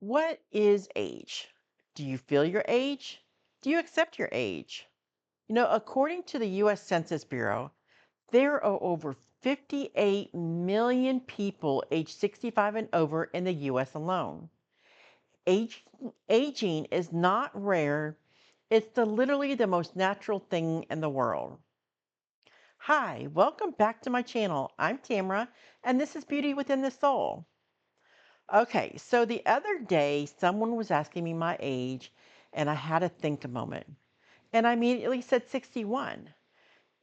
What is age? Do you feel your age? Do you accept your age? According to the US Census Bureau, there are over 58 million people aged 65 and over in the US alone. Age, Aging is not rare, it's literally the most natural thing in the world. Hi, welcome back to my channel. I'm Tamara, and this is Beauty Within the Soul. Okay, so the other day, someone was asking me my age, and I had to think a moment. And I immediately said 61.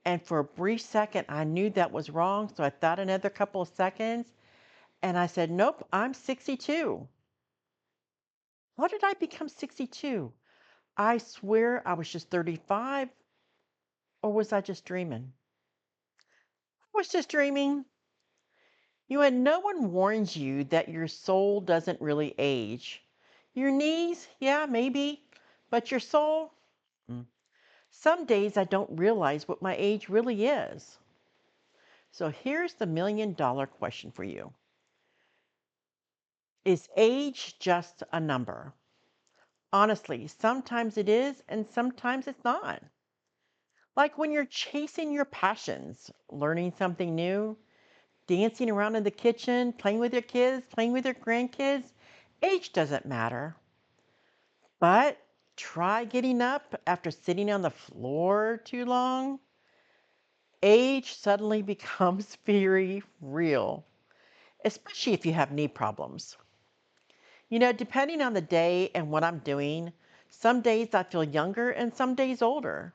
And for a brief second, I knew that was wrong. So I thought another couple of seconds, and I said, nope, I'm 62. How did I become 62? I swear I was just 35, or was I just dreaming? I was just dreaming. No one warns you that your soul doesn't really age. Your knees, yeah, maybe, but your soul, mm. Some days I don't realize what my age really is. So here's the $1,000,000 question for you. Is age just a number? Honestly, sometimes it is and sometimes it's not. Like when you're chasing your passions, learning something new, dancing around in the kitchen, playing with your kids, playing with your grandkids, age doesn't matter. But try getting up after sitting on the floor too long. Age suddenly becomes very real, especially if you have knee problems. Depending on the day and what I'm doing, some days I feel younger and some days older.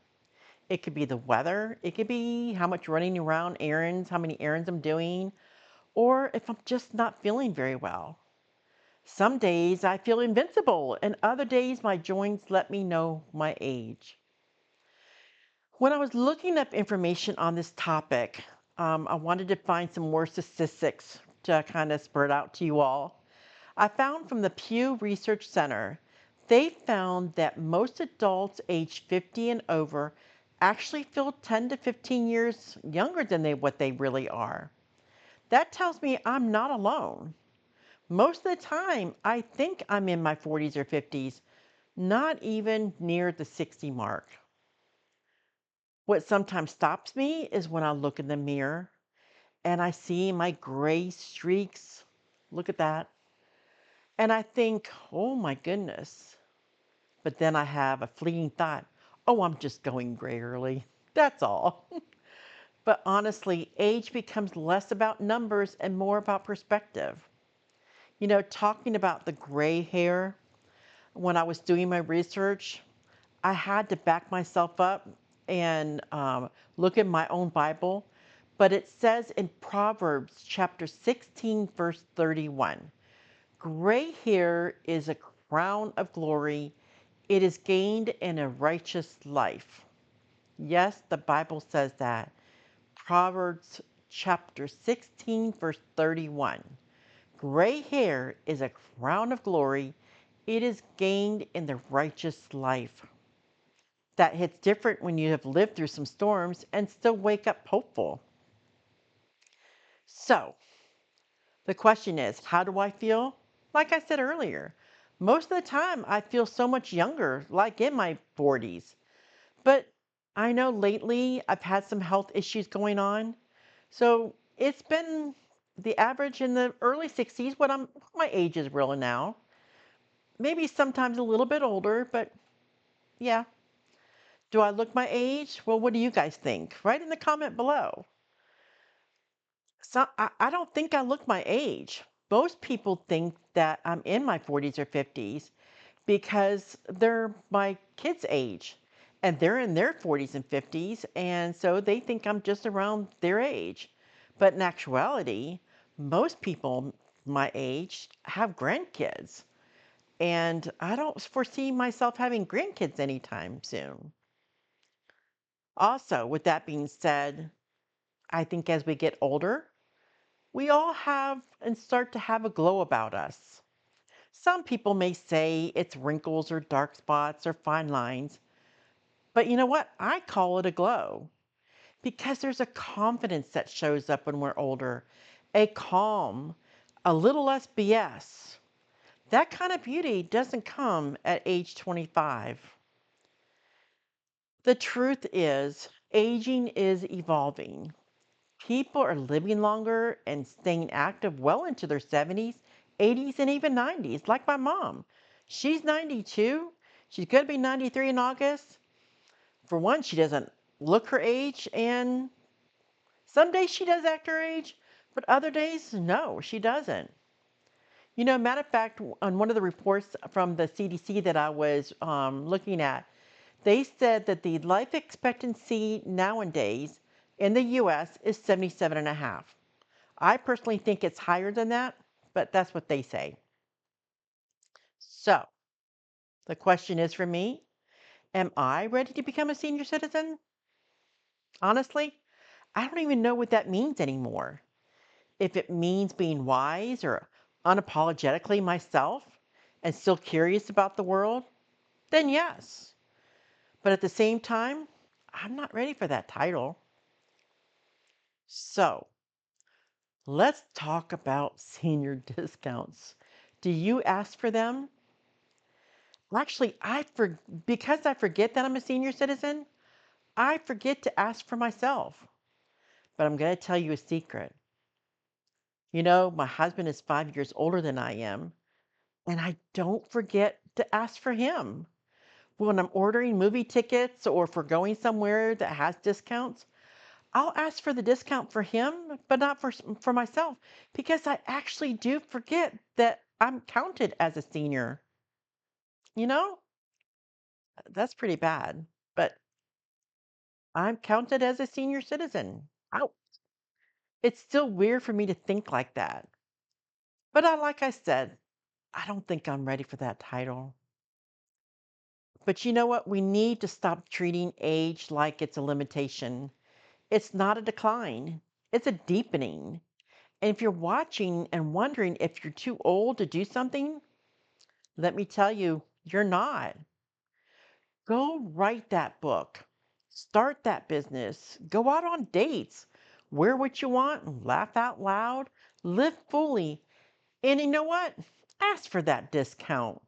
It could be the weather, it could be how much running around errands, how many errands I'm doing, or if I'm just not feeling very well. Some days I feel invincible, and other days my joints let me know my age. When I was looking up information on this topic, I wanted to find some more statistics to kind of spread out to you all. I found from the Pew Research Center, they found that most adults aged 50 and over actually feel 10 to 15 years younger than what they really are. That tells me I'm not alone. Most of the time, I think I'm in my 40s or 50s, not even near the 60 mark. What sometimes stops me is when I look in the mirror and I see my gray streaks. Look at that. And I think, oh my goodness. But then I have a fleeting thought, oh, I'm just going gray early. That's all. But honestly, age becomes less about numbers and more about perspective. Talking about the gray hair, when I was doing my research, I had to back myself up and look at my own Bible. But it says in Proverbs chapter 16, verse 31, gray hair is a crown of glory. It is gained in a righteous life. Yes, the Bible says that. Proverbs chapter 16, verse 31. Gray hair is a crown of glory. It is gained in the righteous life. That hits different when you have lived through some storms and still wake up hopeful. So, the question is, how do I feel? Like I said earlier, most of the time I feel so much younger, like in my 40s. But I know lately I've had some health issues going on. So it's been the average in the early 60s, my age is really now. Maybe sometimes a little bit older, but yeah. Do I look my age? Well, what do you guys think? Write in the comment below. So I don't think I look my age. Most people think that I'm in my 40s or 50s because they're my kids' age and they're in their 40s and 50s. And so they think I'm just around their age. But in actuality, most people my age have grandkids. And I don't foresee myself having grandkids anytime soon. Also, with that being said, I think as we get older, we all have and start to have a glow about us. Some people may say it's wrinkles or dark spots or fine lines, but you know what? I call it a glow because there's a confidence that shows up when we're older, a calm, a little less BS. That kind of beauty doesn't come at age 25. The truth is, aging is evolving. People are living longer and staying active well into their 70s, 80s, and even 90s, like my mom. She's 92. She's going to be 93 in August. For one, she doesn't look her age, and some days she does act her age, but other days, no, she doesn't. Matter of fact, on one of the reports from the CDC that I was looking at, they said that the life expectancy nowadays in the US is 77 and a half. I personally think it's higher than that, but that's what they say. So the question is for me, am I ready to become a senior citizen? Honestly, I don't even know what that means anymore. If it means being wise or unapologetically myself and still curious about the world, then yes. But at the same time, I'm not ready for that title. So let's talk about senior discounts. Do you ask for them? Well, actually, because I forget that I'm a senior citizen, I forget to ask for myself. But I'm going to tell you a secret. My husband is 5 years older than I am, and I don't forget to ask for him. When I'm ordering movie tickets or for going somewhere that has discounts, I'll ask for the discount for him, but not for myself, because I actually do forget that I'm counted as a senior. You know, that's pretty bad, but I'm counted as a senior citizen. Ow. It's still weird for me to think like that. But like I said, I don't think I'm ready for that title. But you know what? We need to stop treating age like it's a limitation. It's not a decline, it's a deepening. And if you're watching and wondering if you're too old to do something, let me tell you, you're not. Go write that book, start that business, go out on dates, wear what you want, laugh out loud, live fully. And you know what? Ask for that discount.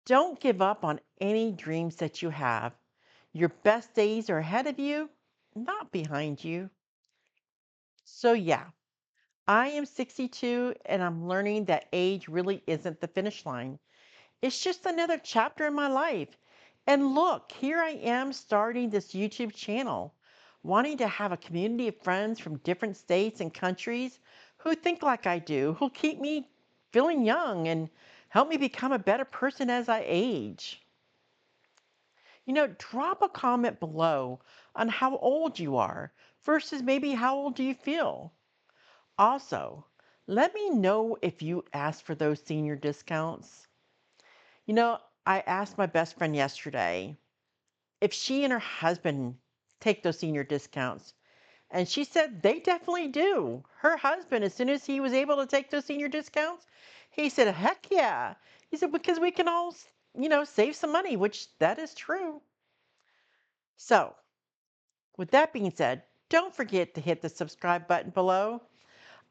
Don't give up on any dreams that you have. Your best days are ahead of you, not behind you. So, yeah, I am 62 and I'm learning that age really isn't the finish line. It's just another chapter in my life. And look, here I am starting this YouTube channel, wanting to have a community of friends from different states and countries who think like I do, who keep me feeling young and help me become a better person as I age. Drop a comment below on how old you are versus maybe how old do you feel. Also, let me know if you asked for those senior discounts. I asked my best friend yesterday if she and her husband take those senior discounts. And she said they definitely do. Her husband, as soon as he was able to take those senior discounts, he said, heck yeah. He said, because we can all, save some money, which that is true. So, with that being said, don't forget to hit the subscribe button below.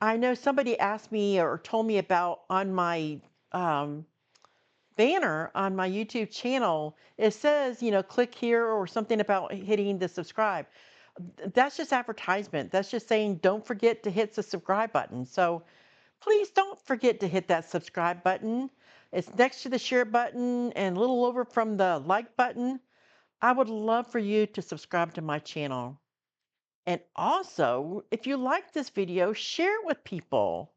I know somebody asked me or told me about on my um, banner on my YouTube channel, it says, click here or something about hitting the subscribe. That's just advertisement. That's just saying don't forget to hit the subscribe button. So please don't forget to hit that subscribe button. It's next to the share button and a little over from the like button. I would love for you to subscribe to my channel. And also, if you like this video, share it with people.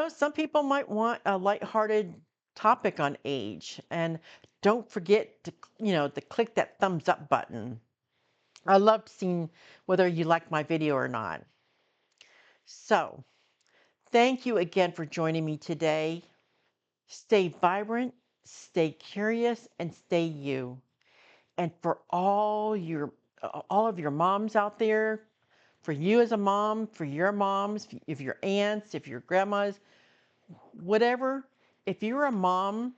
Some people might want a lighthearted topic on age. And don't forget to click that thumbs up button. I loved seeing whether you like my video or not. So, thank you again for joining me today. Stay vibrant, stay curious, and stay you. And for all of your moms out there, for you as a mom, for your moms, if your aunts, if your grandmas, whatever, if you're a mom,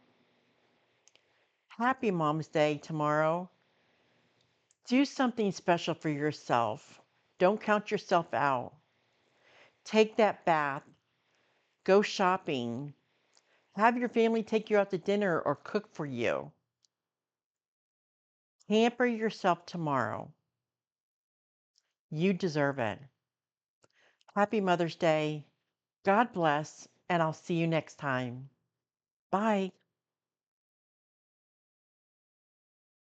happy Mom's Day tomorrow. Do something special for yourself. Don't count yourself out. Take that bath. Go shopping. Have your family take you out to dinner or cook for you. Pamper yourself tomorrow. You deserve it. Happy Mother's Day. God bless, and I'll see you next time. Bye.